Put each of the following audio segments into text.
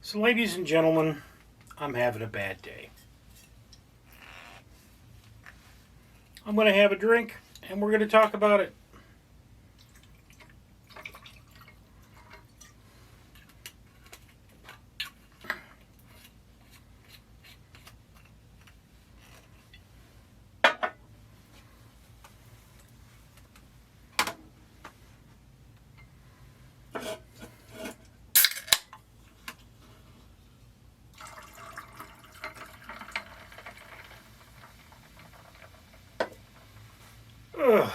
So, ladies and gentlemen, I'm having a bad day. I'm going to have a drink and we're going to talk about it. Ugh.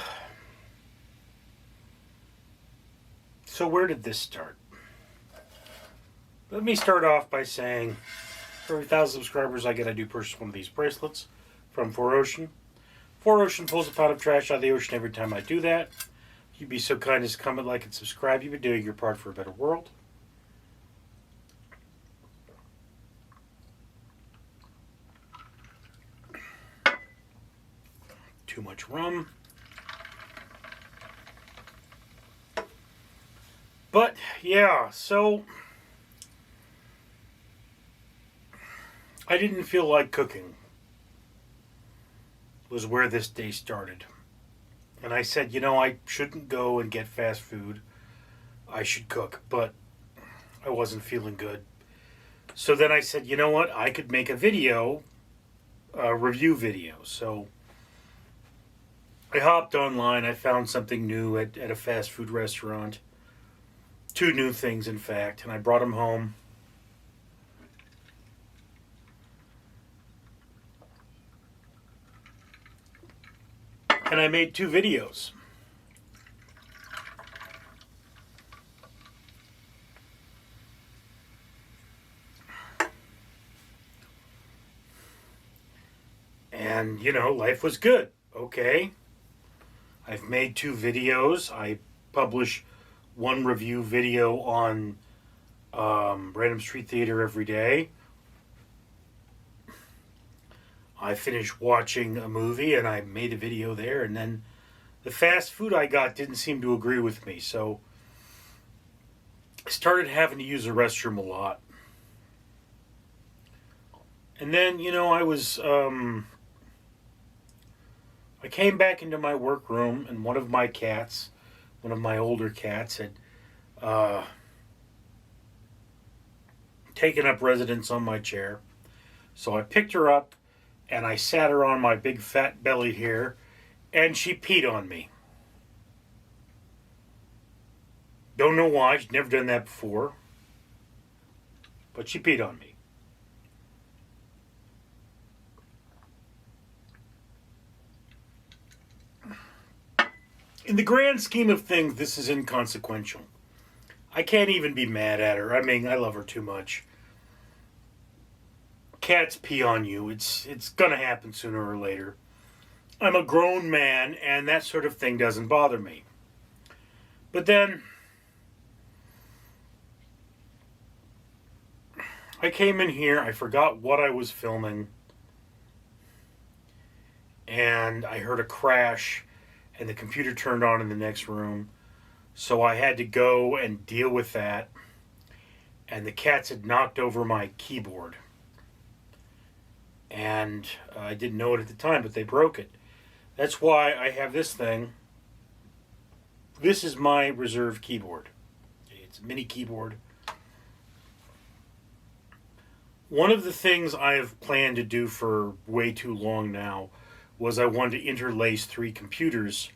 So, where did this start? Let me start off by saying for every 1,000 subscribers I get, I do purchase one of these bracelets from 4Ocean. 4Ocean pulls a pound of trash out of the ocean every time I do that. If you'd be so kind as to comment, like, and subscribe, you've been doing your part for a better world. Too much rum. But, yeah, so I didn't feel like cooking, was where this day started. And I said, I shouldn't go and get fast food. I should cook, but I wasn't feeling good. So then I said, you know what? I could make a video, a review video. So I hopped online. I found something new at a fast food restaurant. 2 new things, in fact, and I brought them home. And I made 2 videos. And, life was good. Okay. I've made 2 videos. I publish 1 review video on Random Street Theater every day. I finished watching a movie and I made a video there, and then the fast food I got didn't seem to agree with me, so I started having to use the restroom a lot. And then, I came back into my workroom, and one of my my older cats, had taken up residence on my chair. So I picked her up, and I sat her on my big fat belly here, and she peed on me. Don't know why, she's never done that before, but she peed on me. In the grand scheme of things, this is inconsequential. I can't even be mad at her. I mean, I love her too much. Cats pee on you. It's gonna happen sooner or later. I'm a grown man, and that sort of thing doesn't bother me. But then I came in here, I forgot what I was filming, and I heard a crash, and the computer turned on in the next room. So I had to go and deal with that. And the cats had knocked over my keyboard. And I didn't know it at the time, but they broke it. That's why I have this thing. This is my reserve keyboard. It's a mini keyboard. One of the things I have planned to do for way too long now was I wanted to interlace 3 computers,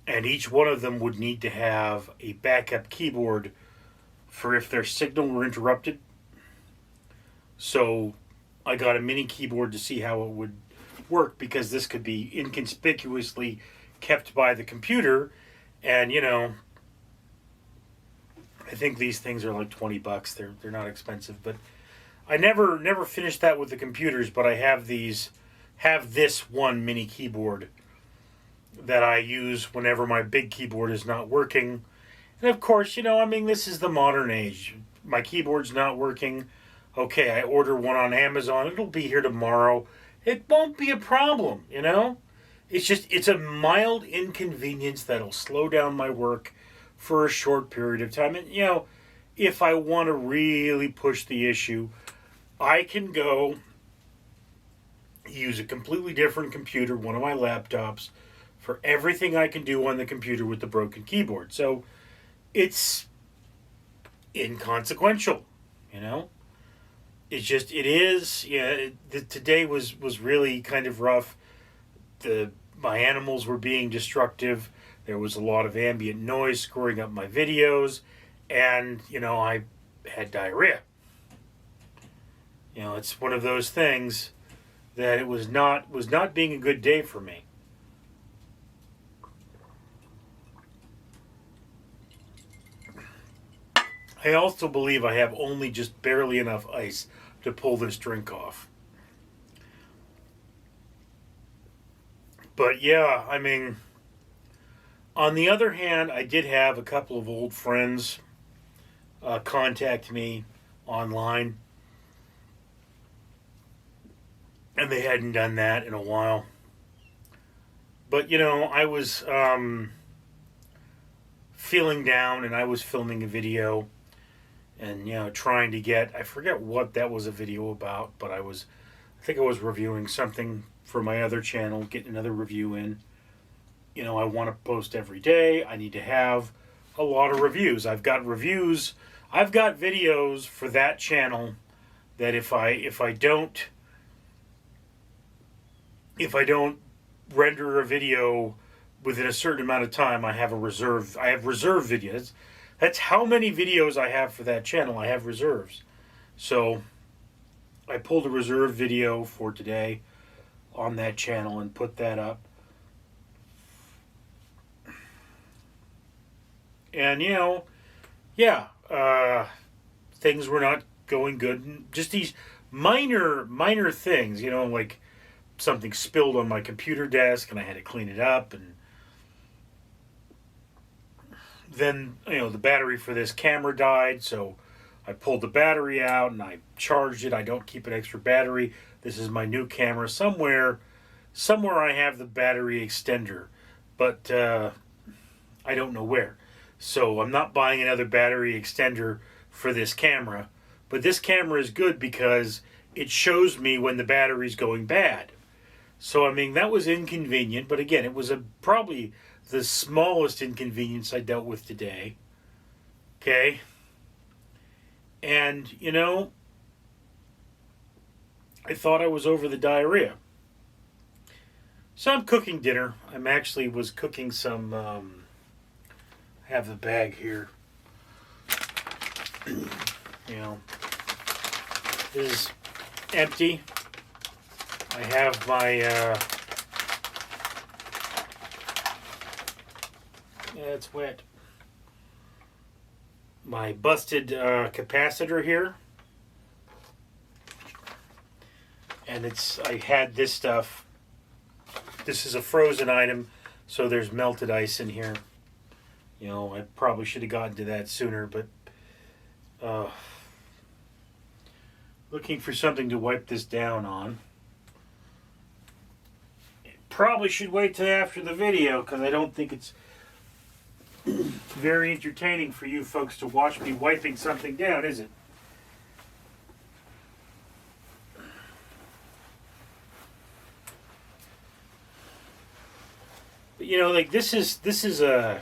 and each one of them would need to have a backup keyboard for if their signal were interrupted. So I got a mini keyboard to see how it would work, because this could be inconspicuously kept by the computer, and I think these things are like $20. They're not expensive, but I never finished that with the computers, but I have this one mini keyboard that I use whenever my big keyboard is not working. And of course, this is the modern age. My keyboard's not working. Okay, I order one on Amazon. It'll be here tomorrow. It won't be a problem, It's a mild inconvenience that'll slow down my work for a short period of time. And, if I want to really push the issue, I can go use a completely different computer, one of my laptops, for everything I can do on the computer with the broken keyboard. So it's inconsequential, you know? It is. Yeah, today was really kind of rough. My animals were being destructive. There was a lot of ambient noise screwing up my videos, and I had diarrhea. It's one of those things that it was not being a good day for me. I also believe I have only just barely enough ice to pull this drink off. But yeah, I mean, on the other hand, I did have a couple of old friends contact me online, and they hadn't done that in a while. But I was feeling down, and I was filming a video, and trying to get, I forget what that was a video about, but I think I was reviewing something for my other channel, getting another review in. I want to post every day. I need to have a lot of reviews. I've got videos for that channel that if I don't render a video within a certain amount of time, I have reserve videos. That's how many videos I have for that channel. I have reserves. So I pulled a reserve video for today on that channel and put that up. And things were not going good. And just these minor things, like something spilled on my computer desk and I had to clean it up, and then the battery for this camera died, so I pulled the battery out and I charged it. I don't keep an extra battery. This is my new camera. Somewhere I have the battery extender, but I don't know where. So I'm not buying another battery extender for this camera. But this camera is good because it shows me when the battery's going bad. So, I mean, that was inconvenient. But again, it was probably the smallest inconvenience I dealt with today. Okay? And, I thought I was over the diarrhea. So I'm cooking dinner. Was cooking some, I have the bag here. This is empty. I have my, it's wet. My busted capacitor here. And I had this stuff. This is a frozen item, so there's melted ice in here. I probably should have gotten to that sooner, but looking for something to wipe this down on. Probably should wait till after the video, because I don't think it's very entertaining for you folks to watch me wiping something down, is it? But this is a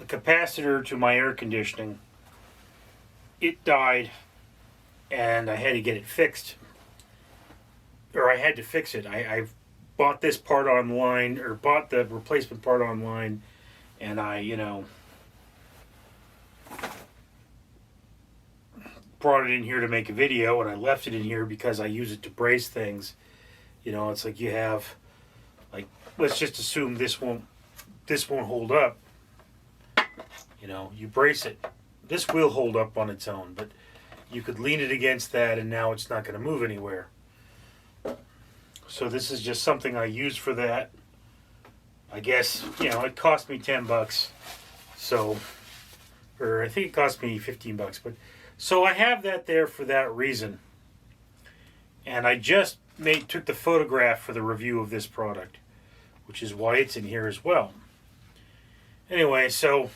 capacitor to my air conditioning. It died, and I had to get it fixed. Or I had to fix it. I bought this part online, or bought the replacement part online, and I, brought it in here to make a video, and I left it in here because I use it to brace things. It's like you have, let's just assume this won't hold up. You brace it. This will hold up on its own, but you could lean it against that, and now it's not going to move anywhere. So this is just something I use for that. I guess, it cost me $10. So, or I think it cost me $15, but so I have that there for that reason. And I just took the photograph for the review of this product, which is why it's in here as well. Anyway, so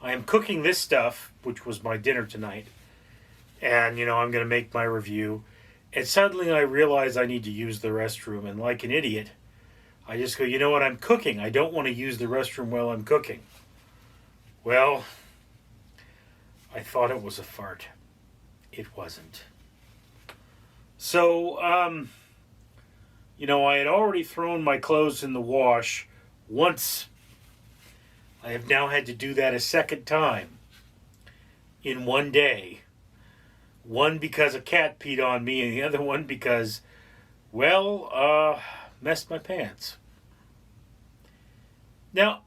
I am cooking this stuff, which was my dinner tonight, and I'm going to make my review. And suddenly I realize I need to use the restroom, and like an idiot, I just go, you know what, I'm cooking. I don't want to use the restroom while I'm cooking. Well, I thought it was a fart. It wasn't. So, I had already thrown my clothes in the wash once. I have now had to do that a second time in one day. One because a cat peed on me, and the other one because, messed my pants. Now,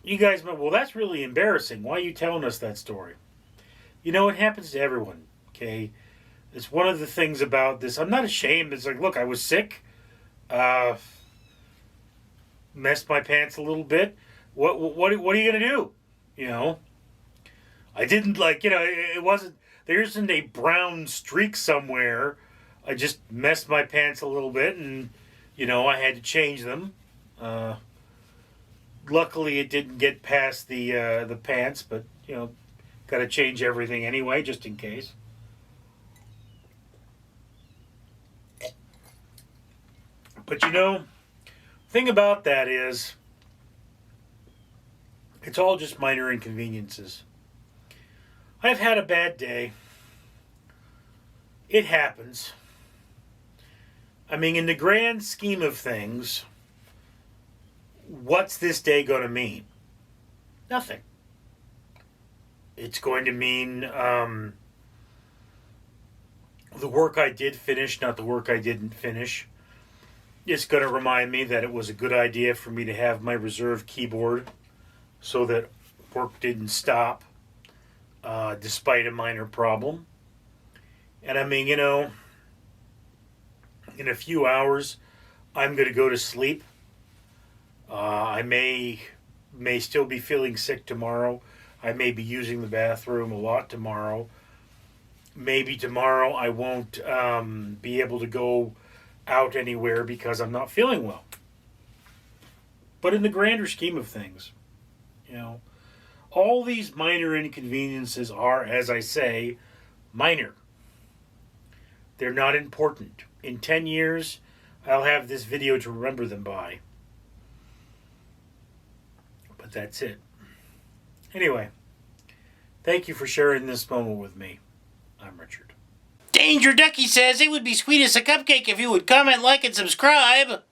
you guys might, well, that's really embarrassing. Why are you telling us that story? It happens to everyone, okay? It's one of the things about this. I'm not ashamed. It's like, look, I was sick. Messed my pants a little bit. What are you going to do? I didn't it wasn't, there isn't a brown streak somewhere. I just messed my pants a little bit and, I had to change them. Luckily it didn't get past the pants, but, got to change everything anyway, just in case. But thing about that is, it's all just minor inconveniences. I've had a bad day. It happens. I mean, in the grand scheme of things, what's this day going to mean? Nothing. It's going to mean the work I did finish, not the work I didn't finish. It's going to remind me that it was a good idea for me to have my reserve keyboard so that work didn't stop despite a minor problem. And I mean, in a few hours, I'm going to go to sleep. I may still be feeling sick tomorrow. I may be using the bathroom a lot tomorrow. Maybe tomorrow I won't be able to go out anywhere because I'm not feeling well. But in the grander scheme of things, all these minor inconveniences are, as I say, minor. They're not important. In 10 years, I'll have this video to remember them by. But that's it. Anyway, thank you for sharing this moment with me. I'm Richard. Danger Ducky says it would be sweet as a cupcake if you would comment, like, and subscribe.